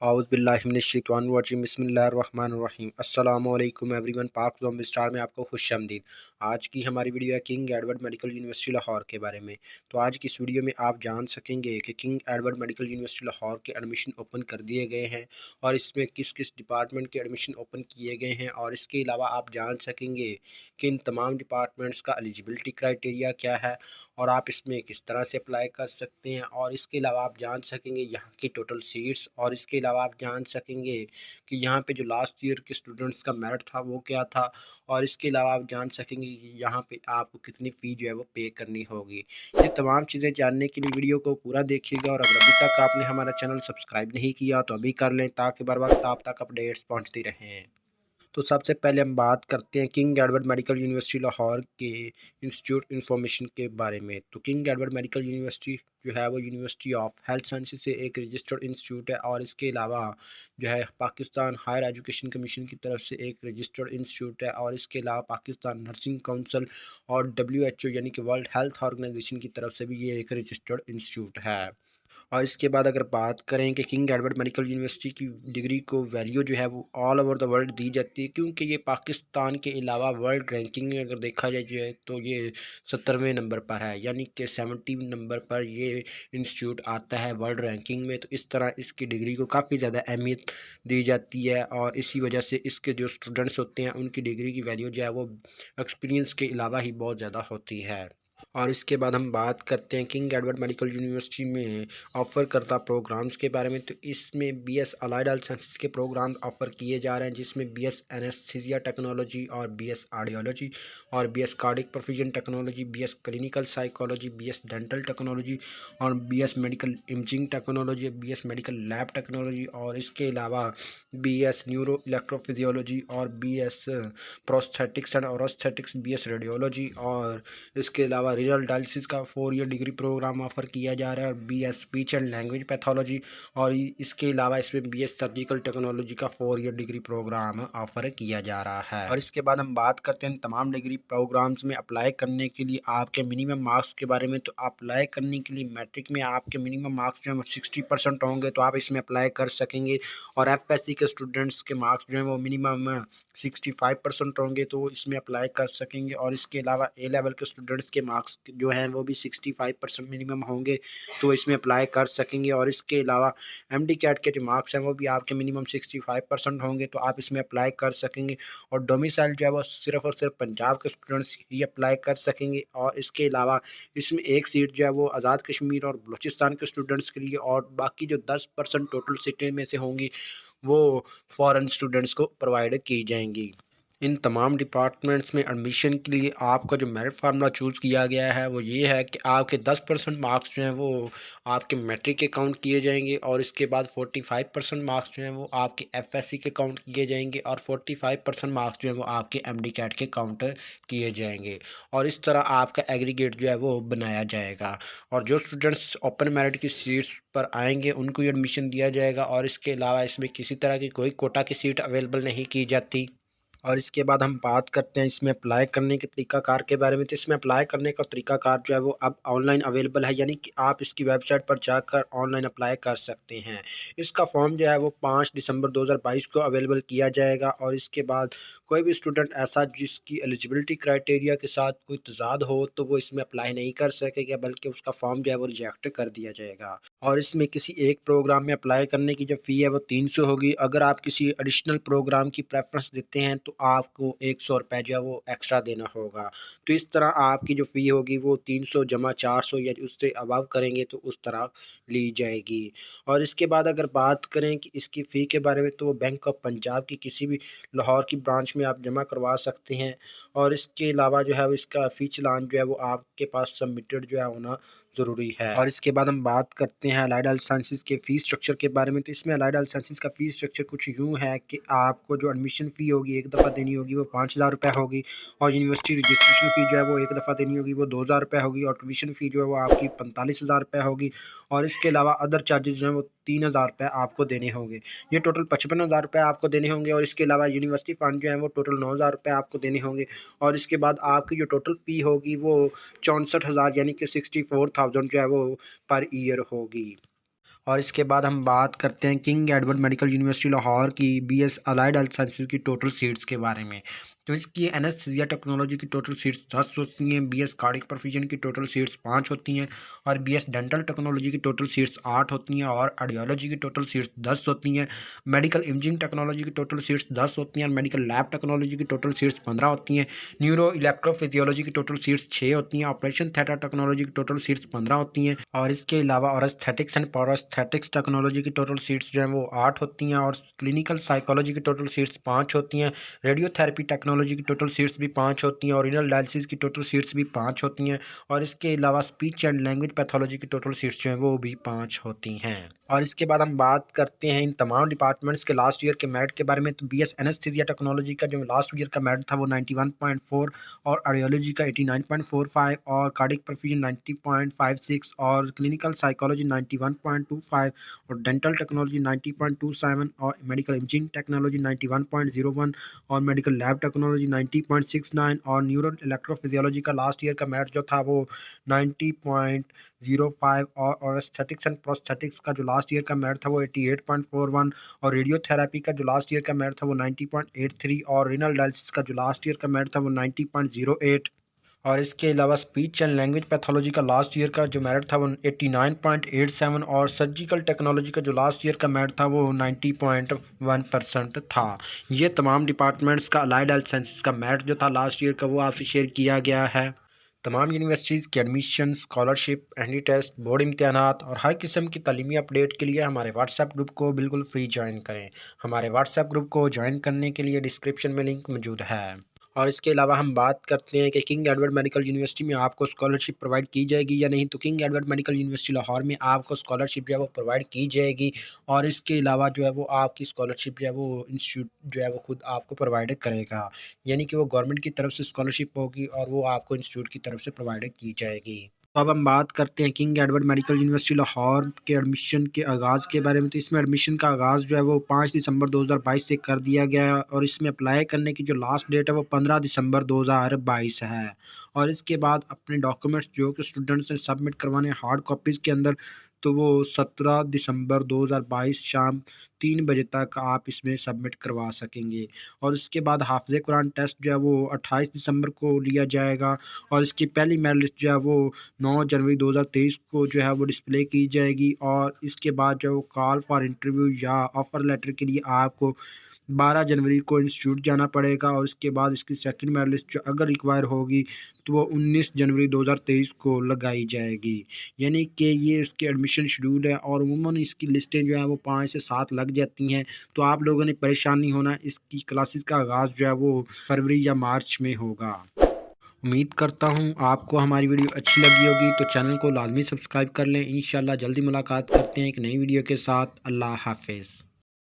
औज़ुबिल्लाहिमिनश्शैतानिर्रजीम बिस्मिल्लाहिर्रहमानिर्रहीम अस्सलामुअलैकुम एवरीवन। पाक ज़ोंबी स्टार में आपको खुशामदीद। आज की हमारी वीडियो है king Edward Medical university Lahore के बारे में। तो आज की इस वीडियो में आप जान सकेंगे कि king Edward Medical university Lahore के एडमिशन ओपन कर दिए गए हैं और इसमें किस किस डिपार्टमेंट के एडमिशन ओपन किए गए हैं, और इसके अलावा आप जान सकेंगे कि इन तमाम डिपार्टमेंट्स का एलिजिबिलिटी क्राइटेरिया क्या है और आप इसमें किस तरह से अप्लाई कर सकते हैं। और इसके अलावा आप जान सकेंगे यहाँ की टोटल सीट्स, और इसके अलावा आप जान सकेंगे कि यहाँ पे जो लास्ट ईयर के स्टूडेंट्स का मेरिट था वो क्या था, और इसके अलावा आप जान सकेंगे कि यहाँ पे आपको कितनी फ़ी जो है वो पे करनी होगी। ये तमाम चीज़ें जानने के लिए वीडियो को पूरा देखिएगा, और अगर अभी तक आपने हमारा चैनल सब्सक्राइब नहीं किया तो अभी कर लें ताकि बर वक्त आप तक अपडेट्स पहुँचती रहें। तो सबसे पहले हम बात करते हैं King Edward Medical university Lahore के इंस्टीट्यूट इंफॉर्मेशन के बारे में। तो किंग एडवर्ड मेडिकल यूनिवर्सिटी जो है वो यूनिवर्सिटी ऑफ हेल्थ साइंसेज से एक रजिस्टर्ड इंस्टीट्यूट है, और इसके अलावा जो है पाकिस्तान हायर एजुकेशन कमीशन की तरफ से एक रजिस्टर्ड इंस्टीट्यूट है, और इसके अलावा पाकिस्तान नर्सिंग काउंसिल और WHO यानी कि वर्ल्ड हेल्थ ऑर्गेनाइजेशन की तरफ से भी ये एक रजिस्टर्ड इंस्टीट्यूट है। और इसके बाद अगर बात करें कि किंग एडवर्ड मेडिकल यूनिवर्सिटी की डिग्री को वैल्यू जो है वो ऑल ओवर द वर्ल्ड दी जाती है, क्योंकि ये पाकिस्तान के अलावा वर्ल्ड रैंकिंग में अगर देखा जाए तो ये 70वें नंबर पर है, यानी कि 70 नंबर पर ये इंस्टीट्यूट आता है वर्ल्ड रैंकिंग में। तो इस तरह इसकी डिग्री को काफ़ी ज़्यादा अहमियत दी जाती है, और इसी वजह से इसके जो स्टूडेंट्स होते हैं उनकी डिग्री की वैल्यू जो है वो एक्सपीरियंस के अलावा ही बहुत ज़्यादा होती है। और इसके बाद हम बात करते हैं किंग एडवर्ड मेडिकल यूनिवर्सिटी में ऑफ़र करता प्रोग्राम्स के बारे में। तो इसमें BS अलाइड हेल्थ साइंसेज के प्रोग्राम ऑफ़र किए जा रहे हैं, जिसमें BS एनेस्थीसिया टेक्नोलॉजी और BS आर्डियोलॉजी और BS cardiac perfusion technology, BS clinical psychology, BS dental technology और BS medical imaging technology, BS medical lab technology, और इसके अलावा BS न्यूरो इलेक्ट्रोफिजियोलॉजी और BS prosthetics and orthotics, BS radiology, और इसके अलावा रीनल डायलिसिस का 4 ईयर डिग्री प्रोग्राम ऑफ़र किया जा रहा है, और BS speech and language pathology, और इसके अलावा इसमें BS सर्जिकल टेक्नोलॉजी का 4 ईयर डिग्री प्रोग्राम ऑफ़र किया जा रहा है। और इसके बाद हम बात करते हैं तमाम डिग्री प्रोग्राम्स में अप्लाई करने के लिए आपके मिनिमम मार्क्स के बारे में। तो अप्लाई करने के लिए मैट्रिक में आपके मिनिमम मार्क्स जो हैं वो 60% होंगे तो आप इसमें अप्लाई कर सकेंगे, और FSC के स्टूडेंट्स के मार्क्स जो हैं वो मिनिमम 65% होंगे तो इसमें अप्लाई कर सकेंगे, और इसके अलावा A लेवल के स्टूडेंट्स के मार्क्स जो हैं वो भी 65% मिनिमम होंगे तो इसमें अप्लाई कर सकेंगे, और इसके अलावा MD कैट के जो मार्क्स हैं वो भी आपके मिनिमम 65% होंगे तो आप इसमें अप्लाई कर सकेंगे। और डोमिसाइल जो है वो सिर्फ़ और सिर्फ पंजाब के स्टूडेंट्स ही अप्लाई कर सकेंगे, और इसके अलावा इसमें एक सीट जो है वो आज़ाद कश्मीर और बलूचिस्तान के स्टूडेंट्स के लिए, और बाकी जो 10% टोटल सीटें में से होंगी वो फ़ॉरेन स्टूडेंट्स को प्रोवाइड की जाएंगी। इन तमाम डिपार्टमेंट्स में एडमिशन के लिए आपका जो मेरिट फार्मूला चूज़ किया गया है वो ये है कि आपके 10% मार्क्स जो हैं वो आपके मैट्रिक के काउंट किए जाएंगे, और इसके बाद 45% मार्क्स जो हैं वो आपके FSC के काउंट किए जाएंगे, और 45% मार्क्स जो हैं वो आपके MD कैट के काउंट किए जाएंगे, और इस तरह आपका एग्रीगेट जो है वो बनाया जाएगा। और जो स्टूडेंट्स ओपन मेरिट की सीट्स पर आएंगे उनको एडमिशन दिया जाएगा, और इसके अलावा इसमें किसी तरह की कोई कोटा की सीट अवेलेबल नहीं की जाती। और इसके बाद हम बात करते हैं इसमें अप्लाई करने के तरीक़ाकार के बारे में। तो इसमें अप्लाई करने का तरीक़ाकार जो है वो अब ऑनलाइन अवेलेबल है, यानी कि आप इसकी वेबसाइट पर जाकर ऑनलाइन अप्लाई कर सकते हैं। इसका फॉर्म जो है वो 5 दिसंबर 2022 को अवेलेबल किया जाएगा, और इसके बाद कोई भी स्टूडेंट ऐसा जिसकी एलिजिबिलिटी क्राइटेरिया के साथ कोई तज़ाद हो तो वो इसमें अप्लाई नहीं कर सकेगा, बल्कि उसका फॉर्म जो है वो रिजेक्ट कर दिया जाएगा। और इसमें किसी एक प्रोग्राम में अप्लाई करने की जो फ़ी है वो 300 होगी। अगर आप किसी एडिशनल प्रोग्राम की प्रेफ़रेंस देते हैं तो आपको 100 रुपये जो है वो एक्स्ट्रा देना होगा। तो इस तरह आपकी जो फ़ी होगी वो 300 जमा 400 या उससे अबव करेंगे तो उस तरह ली जाएगी। और इसके बाद अगर बात करें कि इसकी फ़ी के बारे में, तो वो बैंक ऑफ पंजाब की किसी भी लाहौर की ब्रांच में आप जमा करवा सकते हैं, और इसके अलावा जो है वो इसका फ़ी चालान जो है वो आपके पास सबमिटेड जो है होना ज़रूरी है। और इसके बाद हम बात करते हैं अलाइड हेल्थ साइंसेज़ के फ़ीस स्ट्रक्चर के बारे में। तो इसमें अलाइड हेल्थ साइंसेज़ का फ़ीस स्ट्रक्चर कुछ यूँ है कि आपको जो एडमिशन फ़ी होगी एक दफ़ा देनी होगी वो 5000 रुपये होगी, और यूनिवर्सिटी रजिस्ट्रेशन फ़ी जो है वो एक दफ़ा देनी होगी वो 2000 रुपये होगी, और ट्यूशन फ़ी जो है वो आपकी 45,000 रुपये होगी, और इसके अलावा अदर चार्जेज़ जो हैं वो 3000 रुपये आपको देने होंगे। ये टोटल 55,000 रुपये आपको देने होंगे, और इसके अलावा यूनिवर्सिटी फ़ंड जो है वो टोटल 9000 रुपये आपको देने होंगे, और इसके बाद आपकी जो टोटल फ़ी होगी वो 64,000 यानी कि 64,000 जो है वो पर ईयर होगी। और इसके बाद हम बात करते हैं King Edward Medical university Lahore की बीएस अलाइड हेल्थ साइंसेज की टोटल सीट्स के बारे में। तो इसकी एनेस्थीसिया टेक्नोलॉजी की टोटल सीट्स 10 होती हैं, बीएस कार्डियक परफ्यूजन की टोटल सीट्स 5 होती हैं, और बीएस डेंटल टेक्नोलॉजी की टोटल सीट्स 8 होती हैं, और ऑडियोलॉजी की टोटल सीट्स 10 होती हैं। मेडिकल इमेजिंग टेक्नोलॉजी की टोटल सीट्स 10 होती हैं, और मेडिकल लैब टेक्नोलॉजी की टोटल सीट्स 15 होती हैं। न्यूरो इलेक्ट्रोफिजियोलॉजी की टोटल सीट्स 6 होती हैं। ऑपरेशन थिएटर टेक्नोलॉजी की टोटल सीट्स 15 होती हैं, और इसके अलावा ऑर्थोस्थेटिक्स एंड पैरास्थेटिक्स टेक्नोलॉजी की टोटल सीट्स जो हैं वो 8 होती हैं, और क्लिनिकल साइकोलॉजी की टोटल सीट्स 5 होती हैं। रेडियोथेरेपी टेक्नोलॉजी की टोटल सीट्स भी 5 होती हैं, और रीनल डायलिसिस की टोटल सीट्स भी 5 होती हैं, और इसके अलावा स्पीच एंड लैंग्वेज पैथोलॉजी की टोटल सीट्स जो हैं वो भी 5 होती हैं। और इसके बाद हम बात करते हैं इन तमाम डिपार्टमेंट्स के लास्ट ईयर के मेरिट के बारे में। तो बीएस एनेस्थीसिया टेक्नोलॉजी का जो लास्ट ईयर का मेरिट था वो 91.4, और ऑडियोलॉजी का 89.45, और कार्डियक परफ्यूजन 90.56, और क्लिनिकल साइकोलॉजी 91.25, और डेंटल टेक्नोलॉजी 90.27, और मेडिकल इमेजिंग टेक्नोलॉजी 91.01, और मेडिकल लैब टेक्नोलॉजी 90.69, और न्यूरो इलेक्ट्रोफिजियोलॉजी का लास्ट ईयर का मेरिट जो था वो 90.05, और एस्थेटिक्स एंड प्रोस्थेटिक्स का जो लास्ट ईयर का मेरिट था वो 88.41, और रेडियोथेरेपी का जो लास्ट ईयर का मेरिट था वो 90.83, और रीनल डायलिसिस का जो लास्ट ईयर का मेरिट था वो 90.08, और इसके अलावा स्पीच एंड लैंग्वेज पैथोलॉजी का लास्ट ईयर का जो मेरिट था वो 89.87, और सर्जिकल टेक्नोलॉजी का जो लास्ट ईयर का मेरिट था वो 90.1% था। ये तमाम डिपार्टमेंट्स का अलाइड हेल्थ साइंसेज का मेरिट जो था लास्ट ईयर का वो आपसे शेयर किया गया है। तमाम यूनिवर्सिटीज़ के admission, scholarship, entry test, board इम्तहानात और हर किस्म की तालीमी अपडेट के लिए हमारे व्हाट्सएप ग्रुप को बिल्कुल फ्री ज्वाइन करें। हमारे व्हाट्सएप ग्रुप को ज्वाइन करने के लिए डिस्क्रिप्शन में लिंक मौजूद है। और इसके अलावा हम बात करते हैं कि किंग एडवर्ड मेडिकल यूनिवर्सिटी में आपको स्कॉलरशिप प्रोवाइड की जाएगी या नहीं। तो king Edward Medical university Lahore में आपको स्कॉलरशिप जो है वो प्रोवाइड की जाएगी, और इसके अलावा जो है वो आपकी स्कॉलरशिप जो है वो इंस्टीट्यूट जो है वो खुद आपको प्रोवाइड करेगा, यानी कि वो गवर्नमेंट की तरफ से स्कॉलरशिप होगी और वो आपको इंस्टीट्यूट की तरफ से प्रोवाइड की जाएगी। तो अब हम बात करते हैं King Edward Medical university Lahore के एडमिशन के आगाज़ के बारे में। तो इसमें एडमिशन का आगाज़ जो है वो 5 दिसंबर 2022 से कर दिया गया है, और इसमें अप्लाई करने की जो लास्ट डेट है वो 15 दिसंबर 2022 है। और इसके बाद अपने डॉक्यूमेंट्स जो कि स्टूडेंट्स ने सबमिट करवाने हार्ड कॉपीज़ के अंदर, तो वो 17 दिसंबर 2022 शाम 3 बजे तक आप इसमें सबमिट करवा सकेंगे। और उसके बाद हाफ़िज़ कुरान टेस्ट जो है वो 28 दिसंबर को लिया जाएगा, और इसकी पहली मेरिट लिस्ट जो है वो 9 जनवरी 2023 को जो है वो डिस्प्ले की जाएगी। और इसके बाद जो कॉल फॉर इंटरव्यू या ऑफ़र लेटर के लिए आपको 12 जनवरी को इंस्टीट्यूट जाना पड़ेगा, और इसके बाद इसकी सेकंड मेरिट लिस्ट जो अगर रिक्वायर होगी तो वो 19 जनवरी 2023 को लगाई जाएगी। यानी कि ये इसके एडमिशन शेड्यूल है, और उमूमन इसकी लिस्टें जो है वो 5 से 7 लग जाती हैं। तो आप लोगों ने परेशान नहीं होना, इसकी क्लासेस का आगाज़ जो है वो फरवरी या मार्च में होगा। उम्मीद करता हूँ आपको हमारी वीडियो अच्छी लगी होगी, तो चैनल को लाजमी सब्सक्राइब कर लें। इंशाल्लाह जल्दी मुलाकात करते हैं एक नई वीडियो के साथ। अल्लाह हाफ़िज़।